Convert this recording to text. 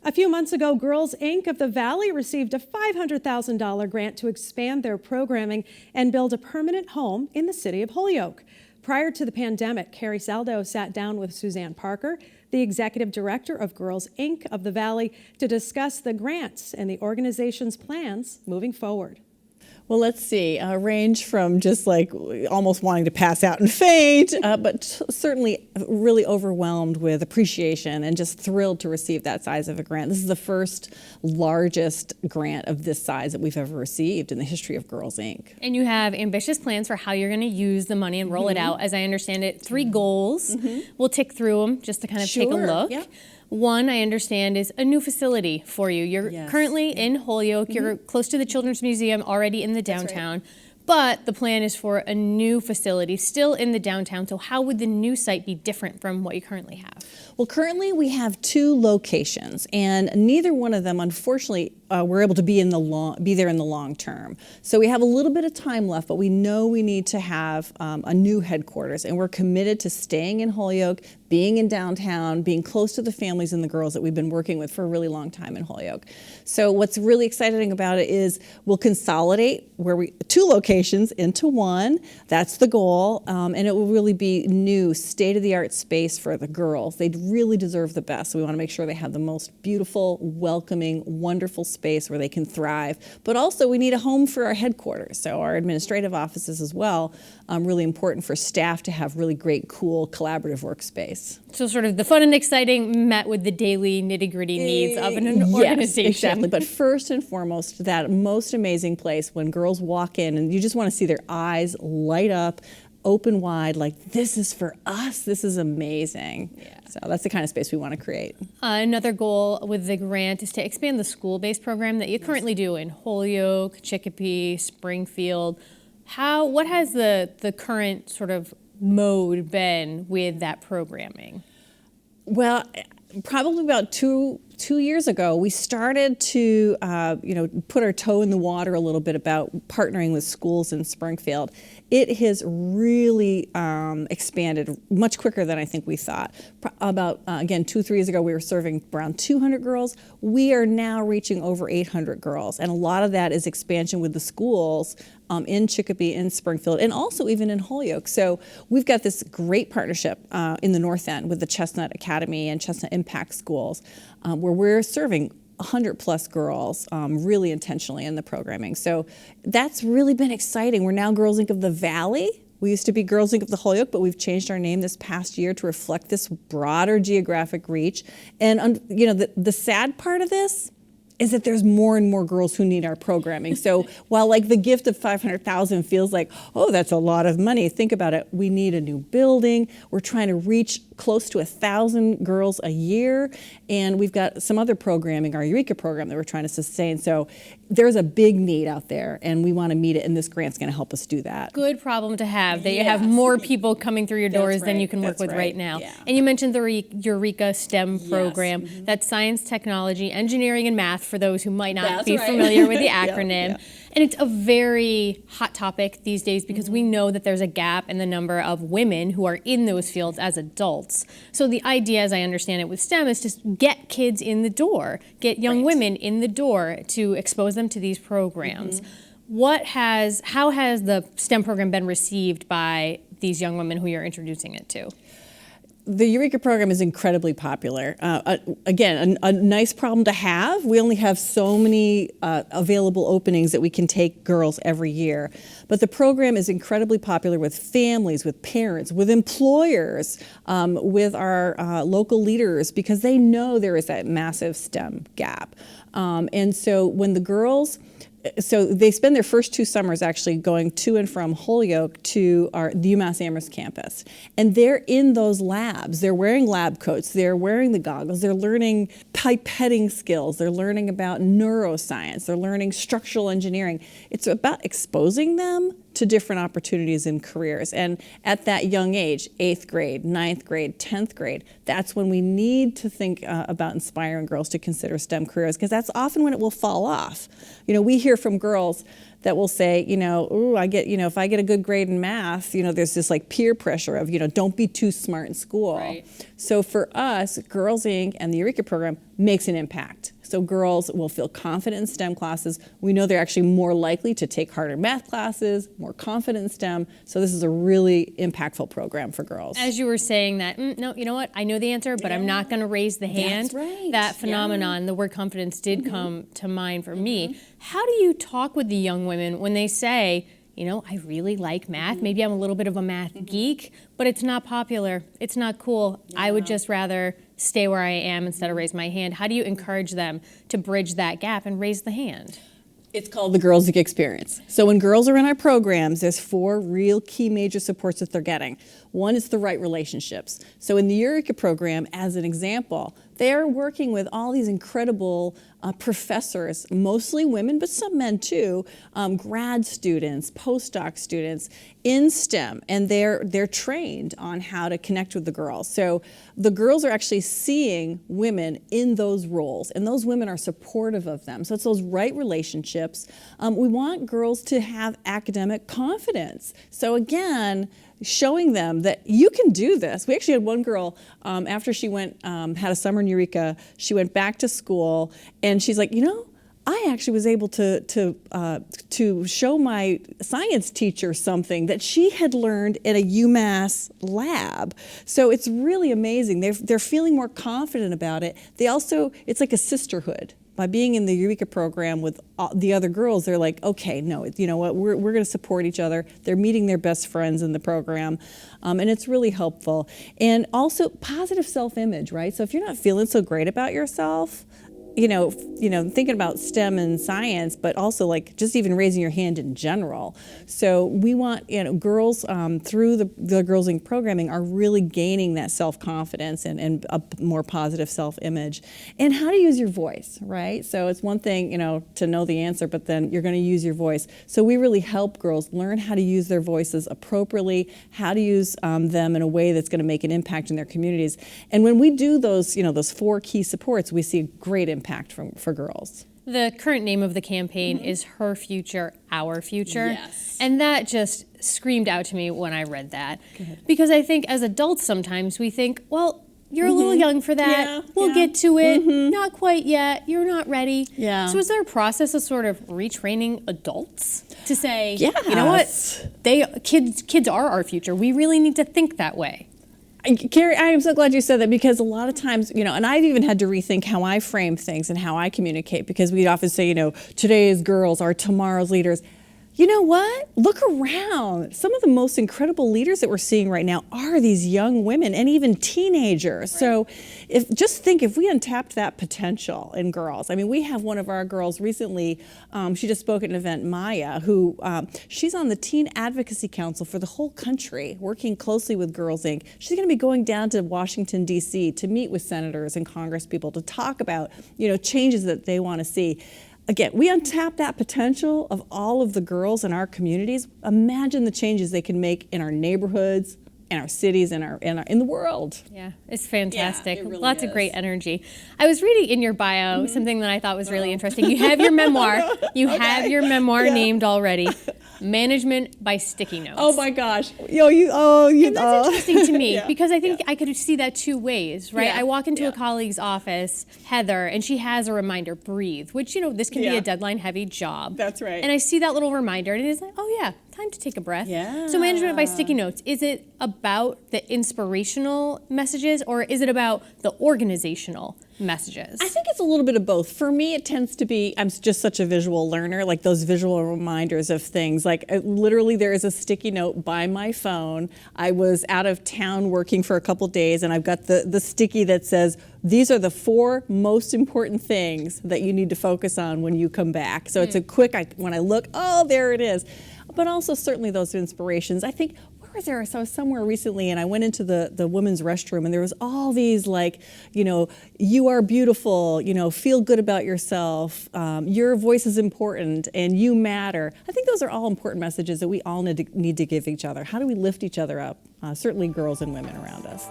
A few months ago, Girls Inc. of the Valley received a $500,000 grant to expand their programming and build a permanent home in the city of Holyoke. Prior to the pandemic, Carrie Saldo sat down with Suzanne Parker, the executive director of Girls Inc. of the Valley, to discuss the grants and the organization's plans moving forward. Well, let's see, range from just like almost wanting to pass out and faint, but certainly really overwhelmed with appreciation and just thrilled to receive that size of a grant. This is the first largest grant of this size that we've ever received in the history of Girls Inc. And you have ambitious plans for how you're going to use the money and roll it out. As I understand it, 3 goals. We'll tick through them just to kind of take a look. Yep. One, I understand, is a new facility for you. You're currently in Holyoke. You're close to the Children's Museum, already in the downtown. But the plan is for a new facility still in the downtown. So how would the new site be different from what you currently have? Well, currently we have 2 locations, and neither one of them, unfortunately, we're able to be there in the long term. So we have a little bit of time left, but we know we need to have a new headquarters, and we're committed to staying in Holyoke, being in downtown, being close to the families and the girls that we've been working with for a really long time in Holyoke. So what's really exciting about it is we'll consolidate 2 locations into one. That's the goal, and it will really be new, state-of-the-art space for the girls. They really deserve the best. So we want to make sure they have the most beautiful, welcoming, wonderful space where they can thrive. But also we need a home for our headquarters, so our administrative offices as well. Really important for staff to have really great, cool, collaborative workspace. So sort of the fun and exciting met with the daily nitty-gritty needs of an organization. Yes, exactly. But first and foremost, that most amazing place when girls walk in and you just want to see their eyes light up, open wide, like, this is for us, this is amazing. Yeah. So that's the kind of space we want to create. Another goal with the grant is to expand the school-based program that you currently do in Holyoke, Chicopee, Springfield. What has the current sort of mode been with that programming? Well, probably about two years ago, we started to put our toe in the water a little bit about partnering with schools in Springfield. It has really expanded much quicker than I think we thought. About, again, 2-3 years ago, we were serving around 200 girls. We are now reaching over 800 girls, and a lot of that is expansion with the schools in Chicopee, in Springfield, and also even in Holyoke. So we've got this great partnership in the North End with the Chestnut Academy and Chestnut Impact Schools, where we're serving 100+ girls really intentionally in the programming. So that's really been exciting. We're now Girls Inc. of the Valley. We used to be Girls Inc. of the Holyoke, but we've changed our name this past year to reflect this broader geographic reach. And the sad part of this is that there's more and more girls who need our programming. So while like the gift of $500,000 feels like, oh, that's a lot of money, think about it. We need a new building. We're trying to reach close to 1,000 girls a year. And we've got some other programming, our Eureka program, that we're trying to sustain. So there's a big need out there, and we want to meet it, and this grant's going to help us do that. Good problem to have, that you have more people coming through your doors than you can work with right now. Yeah. And you mentioned the Eureka STEM program. Yes. That's science, technology, engineering, and math for those who might not be familiar with the acronym. Yep. And it's a very hot topic these days because we know that there's a gap in the number of women who are in those fields as adults. So the idea, as I understand it with STEM, is to get kids in the door, get young women in the door to expose them to these programs. How has the STEM program been received by these young women who you're introducing it to? The Eureka program is incredibly popular. Again, a nice problem to have. We only have so many available openings that we can take girls every year. But the program is incredibly popular with families, with parents, with employers, with our local leaders, because they know there is that massive STEM gap. And so when the girls, so they spend their first 2 summers actually going to and from Holyoke to the UMass Amherst campus. And they're in those labs. They're wearing lab coats. They're wearing the goggles. They're learning pipetting skills. They're learning about neuroscience. They're learning structural engineering. It's about exposing them to different opportunities in careers. And at that young age, 8th grade, 9th grade, 10th grade, that's when we need to think about inspiring girls to consider STEM careers, because that's often when it will fall off. We hear from girls that will say, ooh, if I get a good grade in math, there's this like peer pressure of, don't be too smart in school. Right. So for us, Girls Inc. and the Eureka program makes an impact. So girls will feel confident in STEM classes. We know they're actually more likely to take harder math classes, more confident in STEM. So this is a really impactful program for girls. As you were saying that, no, you know what? I know the answer, but I'm not going to raise the hand. That's right. That phenomenon, the word confidence did come to mind for me. How do you talk with the young women when they say, I really like math. Maybe I'm a little bit of a math geek, but it's not popular. It's not cool. I would just rather stay where I am instead of raise my hand. How do you encourage them to bridge that gap and raise the hand? It's called the Girls Inc. experience. So when girls are in our programs, there's 4 real key major supports that they're getting. One is the right relationships. So in the Eureka program, as an example, they're working with all these incredible professors, mostly women, but some men too, grad students, postdoc students in STEM, and they're trained on how to connect with the girls. So the girls are actually seeing women in those roles, and those women are supportive of them. So it's those right relationships. We want girls to have academic confidence. So again, showing them that you can do this. We actually had one girl, after she went, had a summer in Eureka, she went back to school, and she's like, I actually was able to show my science teacher something that she had learned in a UMass lab. So it's really amazing. They're feeling more confident about it. It's like a sisterhood. By being in the Eureka program with the other girls, they're like, okay, no, you know what, we're going to support each other. They're meeting their best friends in the program, and it's really helpful. And also positive self-image, right? So if you're not feeling so great about yourself, thinking about STEM and science, but also like just even raising your hand in general. So we want, girls through the Girls Inc. programming are really gaining that self-confidence and a more positive self-image. And how to use your voice, right? So it's one thing, to know the answer, but then you're going to use your voice. So we really help girls learn how to use their voices appropriately, how to use them in a way that's going to make an impact in their communities. And when we do those 4 key supports, we see a great impact for girls. The current name of the campaign is Her Future, Our Future. Yes. And that just screamed out to me when I read that. Because I think as adults sometimes we think, well, you're a little young for that. We'll get to it. Not quite yet. You're not ready. Yeah. So is there a process of sort of retraining adults to say, Yes. you know what, kids are our future. We really need to think that way. Carrie, I am so glad you said that, because a lot of times, and I've even had to rethink how I frame things and how I communicate, because we often say, today's girls are tomorrow's leaders. You know what? Look around. Some of the most incredible leaders that we're seeing right now are these young women and even teenagers. Right. So if we untapped that potential in girls. I mean, we have one of our girls recently, she just spoke at an event, Maya, who she's on the Teen Advocacy Council for the whole country, working closely with Girls Inc. She's going to be going down to Washington, D.C. to meet with senators and congresspeople to talk about, changes that they want to see. Again, we untap that potential of all of the girls in our communities. Imagine the changes they can make in our neighborhoods, in our cities, in the world. Yeah, it's fantastic. Yeah, it really Lots is. of great energy. I was reading in your bio something that I thought was really interesting. You have your memoir. You have your memoir named already. Management by sticky notes. Oh my gosh. And that's interesting to me because I think I could see that 2 ways, right? Yeah. I walk into a colleague's office, Heather, and she has a reminder, breathe, which, this can be a deadline-heavy job. That's right. And I see that little reminder, and it is like, oh yeah, time to take a breath. Yeah. So management by sticky notes, is it about the inspirational messages, or is it about the organizational messages? I think it's a little bit of both. For me, it tends to be, I'm just such a visual learner, like those visual reminders of things. Like literally there is a sticky note by my phone. I was out of town working for a couple days, and I've got the sticky that says, these are the 4 most important things that you need to focus on when you come back. So it's a quick, when I look, oh, there it is. But also certainly those inspirations. I think, so I was somewhere recently and I went into the women's restroom and there was all these you are beautiful, feel good about yourself, your voice is important and you matter. I think those are all important messages that we all need to give each other. How do we lift each other up? Certainly girls and women around us.